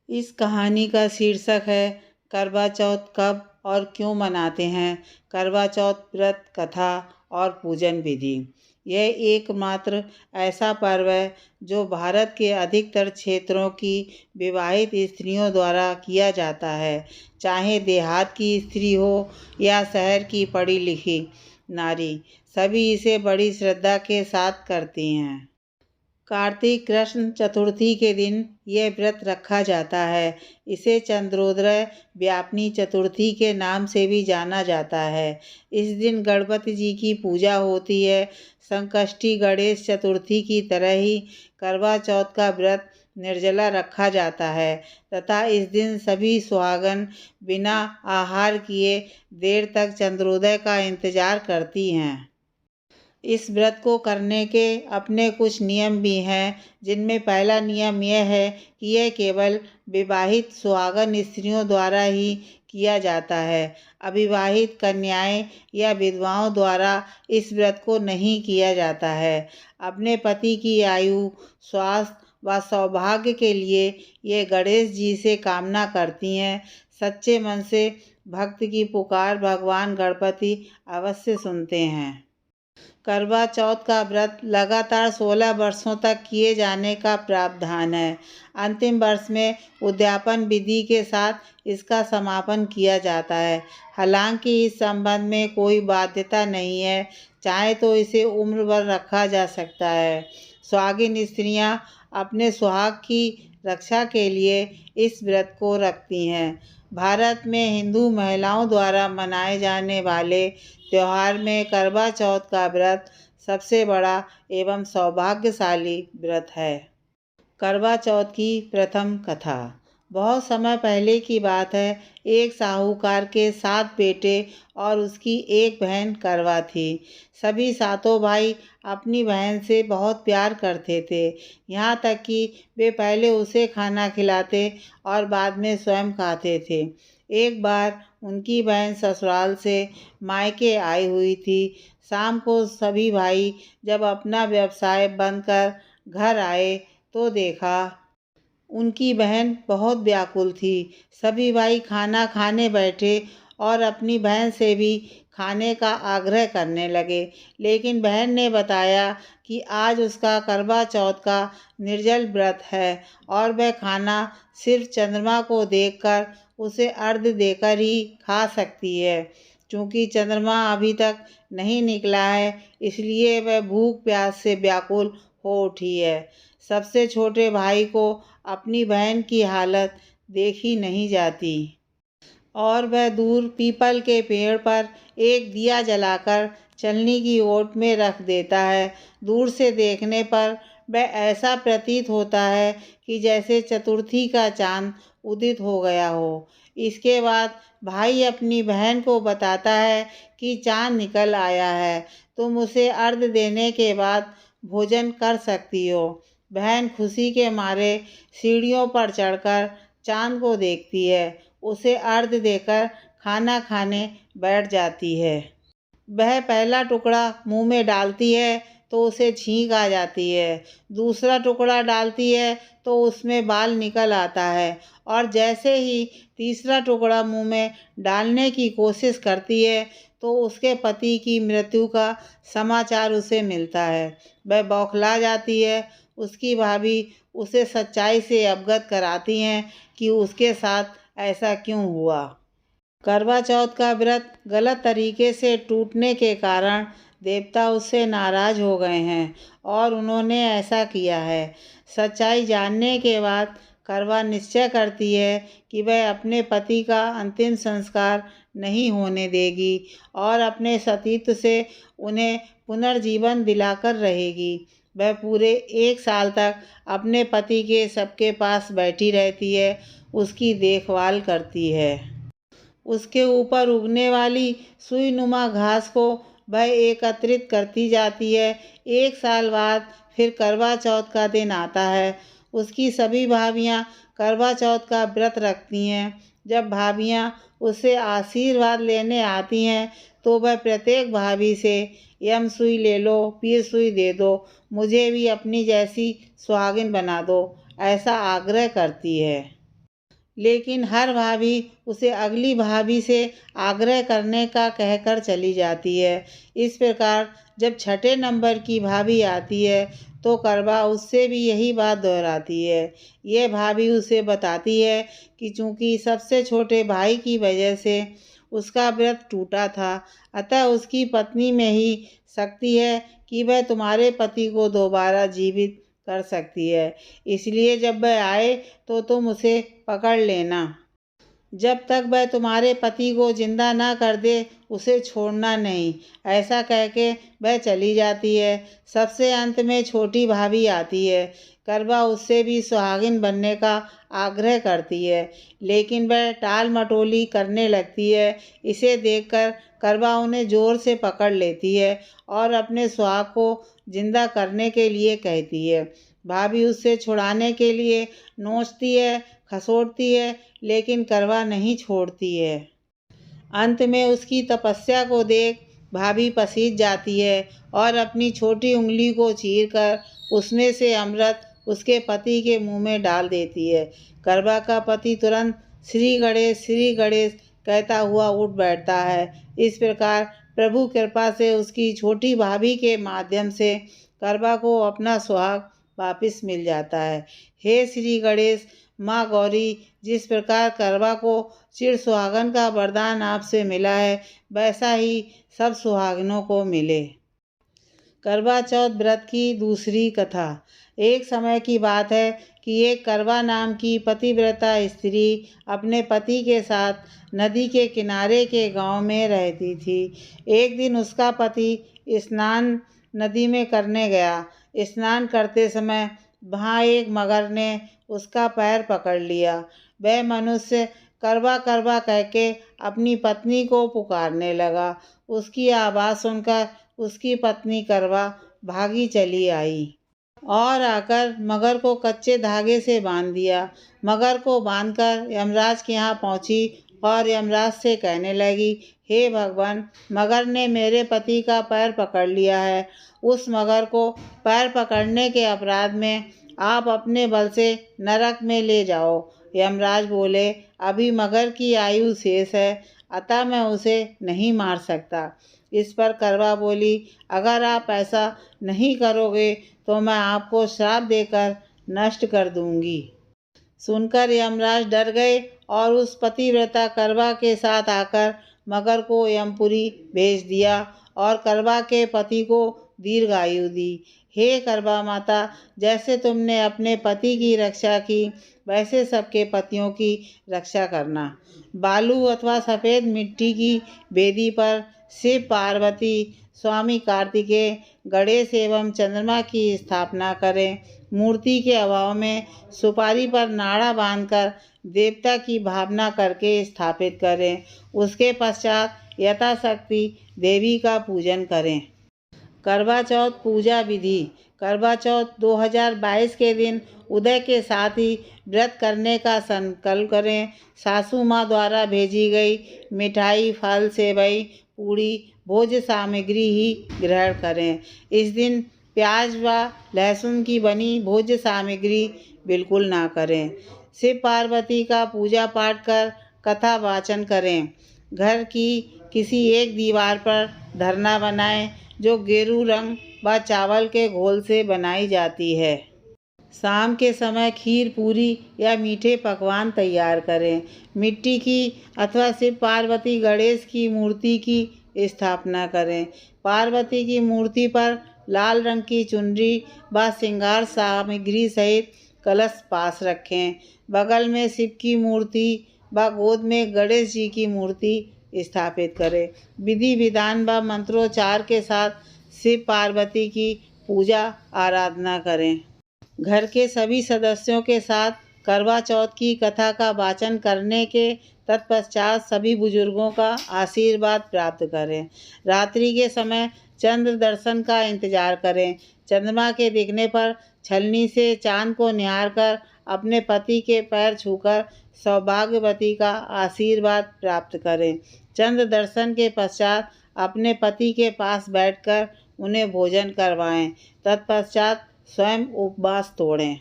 इस कहानी का शीर्षक है करवा चौथ कब और क्यों मनाते हैं। करवा चौथ व्रत कथा और पूजन विधि। यह एकमात्र ऐसा पर्व है जो भारत के अधिकतर क्षेत्रों की विवाहित स्त्रियों द्वारा किया जाता है, चाहे देहात की स्त्री हो या शहर की पढ़ी लिखी नारी, सभी इसे बड़ी श्रद्धा के साथ करती हैं। कार्तिक कृष्ण चतुर्थी के दिन यह व्रत रखा जाता है। इसे चंद्रोदय व्यापिनी चतुर्थी के नाम से भी जाना जाता है। इस दिन गणपति जी की पूजा होती है। संकष्टी गणेश चतुर्थी की तरह ही करवा चौथ का व्रत निर्जला रखा जाता है तथा इस दिन सभी सुहागन बिना आहार किए देर तक चंद्रोदय का इंतजार करती हैं। इस व्रत को करने के अपने कुछ नियम भी हैं, जिनमें पहला नियम यह है कि यह केवल विवाहित सुहागन स्त्रियों द्वारा ही किया जाता है। अविवाहित कन्याएं या विधवाओं द्वारा इस व्रत को नहीं किया जाता है। अपने पति की आयु, स्वास्थ्य व सौभाग्य के लिए ये गणेश जी से कामना करती हैं। सच्चे मन से भक्त की पुकार भगवान गणपति अवश्य सुनते हैं। करवा चौथ का व्रत लगातार 16 वर्षों तक किए जाने का प्रावधान है। अंतिम वर्ष में उद्यापन विधि के साथ इसका समापन किया जाता है। हालांकि इस संबंध में कोई बाध्यता नहीं है, चाहे तो इसे उम्र भर रखा जा सकता है। सुहागिन स्त्रियां अपने सुहाग की रक्षा के लिए इस व्रत को रखती हैं। भारत में हिंदू महिलाओं द्वारा मनाए जाने वाले त्योहार में करवा चौथ का व्रत सबसे बड़ा एवं सौभाग्यशाली व्रत है। करवा चौथ की प्रथम कथा। बहुत समय पहले की बात है। एक साहूकार के 7 बेटे और उसकी एक बहन करवा थी। सभी सातों भाई अपनी बहन से बहुत प्यार करते थे, यहाँ तक कि वे पहले उसे खाना खिलाते और बाद में स्वयं खाते थे। एक बार उनकी बहन ससुराल से मायके आई हुई थी। शाम को सभी भाई जब अपना व्यवसाय बंद कर घर आए तो देखा उनकी बहन बहुत व्याकुल थी। सभी भाई खाना खाने बैठे और अपनी बहन से भी खाने का आग्रह करने लगे, लेकिन बहन ने बताया कि आज उसका करवा चौथ का निर्जल व्रत है और वह खाना सिर्फ चंद्रमा को देखकर उसे अर्घ्य देकर ही खा सकती है। चूँकि चंद्रमा अभी तक नहीं निकला है, इसलिए वह भूख प्यास से व्याकुल हो उठी है। सबसे छोटे भाई को अपनी बहन की हालत देखी नहीं जाती और वह दूर पीपल के पेड़ पर एक दिया जलाकर चलनी की ओट में रख देता है। दूर से देखने पर वह ऐसा प्रतीत होता है कि जैसे चतुर्थी का चांद उदित हो गया हो। इसके बाद भाई अपनी बहन को बताता है कि चांद निकल आया है, तुम उसे अर्घ्य देने के बाद भोजन कर सकती हो। बहन खुशी के मारे सीढ़ियों पर चढ़कर चांद को देखती है, उसे अर्घ्य देकर खाना खाने बैठ जाती है। वह पहला टुकड़ा मुंह में डालती है तो उसे छींक आ जाती है। दूसरा टुकड़ा डालती है तो उसमें बाल निकल आता है और जैसे ही तीसरा टुकड़ा मुंह में डालने की कोशिश करती है तो उसके पति की मृत्यु का समाचार उसे मिलता है। वह बौखला जाती है। उसकी भाभी उसे सच्चाई से अवगत कराती हैं कि उसके साथ ऐसा क्यों हुआ। करवा चौथ का व्रत गलत तरीके से टूटने के कारण देवता उससे नाराज हो गए हैं और उन्होंने ऐसा किया है। सच्चाई जानने के बाद करवा निश्चय करती है कि वह अपने पति का अंतिम संस्कार नहीं होने देगी और अपने सतीत्व से उन्हें पुनर्जीवन दिलाकर रहेगी। वह पूरे 1 साल तक अपने पति के सबके पास बैठी रहती है, उसकी देखभाल करती है। उसके ऊपर उगने वाली सुईनुमा घास को वह एकत्रित करती जाती है। 1 साल बाद फिर करवा चौथ का दिन आता है। उसकी सभी भाभियाँ करवा चौथ का व्रत रखती हैं। जब भाभियाँ उससे आशीर्वाद लेने आती हैं तो वह प्रत्येक भाभी से यम सुई ले लो, पीर सुई दे दो, मुझे भी अपनी जैसी सुहागिन बना दो, ऐसा आग्रह करती है। लेकिन हर भाभी उसे अगली भाभी से आग्रह करने का कहकर चली जाती है। इस प्रकार जब छठे नंबर की भाभी आती है तो करवा उससे भी यही बात दोहराती है। यह भाभी उसे बताती है कि चूंकि सबसे छोटे भाई की वजह से उसका व्रत टूटा था, अतः उसकी पत्नी में ही शक्ति है कि वह तुम्हारे पति को दोबारा जीवित कर सकती है। इसलिए जब वह आए तो तुम उसे पकड़ लेना। जब तक वह तुम्हारे पति को जिंदा ना कर दे उसे छोड़ना नहीं। ऐसा कह के वह चली जाती है। सबसे अंत में छोटी भाभी आती है। करवा उससे भी सुहागिन बनने का आग्रह करती है, लेकिन वह टाल मटोली करने लगती है। इसे देखकर करवा उन्हें जोर से पकड़ लेती है और अपने सुहाग को जिंदा करने के लिए कहती है। भाभी उससे छुड़ाने के लिए नोचती है, खसोटती है, लेकिन करवा नहीं छोड़ती है। अंत में उसकी तपस्या को देख भाभी पसीज जाती है और अपनी छोटी उंगली को चीरकर उसमें से अमृत उसके पति के मुंह में डाल देती है। करवा का पति तुरंत श्री गणेश कहता हुआ उठ बैठता है। इस प्रकार प्रभु कृपा से उसकी छोटी भाभी के माध्यम से करवा को अपना सुहाग वापिस मिल जाता है। हे श्री गणेश, माँ गौरी, जिस प्रकार करवा को चिर सुहागन का वरदान आपसे मिला है, वैसा ही सब सुहागिनों को मिले। करवा चौथ व्रत की दूसरी कथा। एक समय की बात है कि एक करवा नाम की पतिव्रता स्त्री अपने पति के साथ नदी के किनारे के गांव में रहती थी। एक दिन उसका पति स्नान नदी में करने गया। स्नान करते समय वहाँ एक मगर ने उसका पैर पकड़ लिया। वह मनुष्य करवा करवा कह के अपनी पत्नी को पुकारने लगा। उसकी आवाज़ सुनकर उसकी पत्नी करवा भागी चली आई और आकर मगर को कच्चे धागे से बांध दिया। मगर को बांधकर यमराज के यहाँ पहुँची और यमराज से कहने लगी, हे भगवान, मगर ने मेरे पति का पैर पकड़ लिया है। उस मगर को पैर पकड़ने के अपराध में आप अपने बल से नरक में ले जाओ। यमराज बोले, अभी मगर की आयु शेष है, अतः मैं उसे नहीं मार सकता। इस पर करवा बोली, अगर आप ऐसा नहीं करोगे तो मैं आपको श्राप देकर नष्ट कर दूंगी। सुनकर यमराज डर गए और उस पतिव्रता करवा के साथ आकर मगर को यमपुरी भेज दिया और करवा के पति को दीर्घायु दी। हे करवा माता, जैसे तुमने अपने पति की रक्षा की, वैसे सबके पतियों की रक्षा करना। बालू अथवा सफ़ेद मिट्टी की वेदी पर शिव पार्वती, स्वामी कार्तिकेय, गणेश एवं चंद्रमा की स्थापना करें। मूर्ति के अभाव में सुपारी पर नाड़ा बांधकर देवता की भावना करके स्थापित करें। उसके पश्चात यथाशक्ति देवी का पूजन करें। करवा चौथ पूजा विधि। करवा चौथ 2022 के दिन उदय के साथ ही व्रत करने का संकल्प करें। सासू माँ द्वारा भेजी गई मिठाई, फल, सेवई, पूड़ी, भोज्य सामग्री ही ग्रहण करें। इस दिन प्याज व लहसुन की बनी भोज्य सामग्री बिल्कुल ना करें। शिव पार्वती का पूजा पाठ कर कथा वाचन करें। घर की किसी एक दीवार पर धरना बनाएं जो गेरू रंग व चावल के घोल से बनाई जाती है। शाम के समय खीर, पूरी या मीठे पकवान तैयार करें। मिट्टी की अथवा शिव पार्वती गणेश की मूर्ति की स्थापना करें। पार्वती की मूर्ति पर लाल रंग की चुनरी व श्रृंगार सामग्री सहित कलश पास रखें। बगल में शिव की मूर्ति व गोद में गणेश जी की मूर्ति स्थापित करें। विधि विधान व मंत्रोच्चार के साथ शिव पार्वती की पूजा आराधना करें। घर के सभी सदस्यों के साथ करवा चौथ की कथा का वाचन करने के तत्पश्चात सभी बुजुर्गों का आशीर्वाद प्राप्त करें। रात्रि के समय चंद्र दर्शन का इंतजार करें। चंद्रमा के दिखने पर छलनी से चांद को निहार कर अपने पति के पैर छूकर सौभाग्यवती का आशीर्वाद प्राप्त करें। चंद्र दर्शन के पश्चात अपने पति के पास बैठकर उन्हें भोजन करवाएं। तत्पश्चात स्वयं उपवास तोड़ें।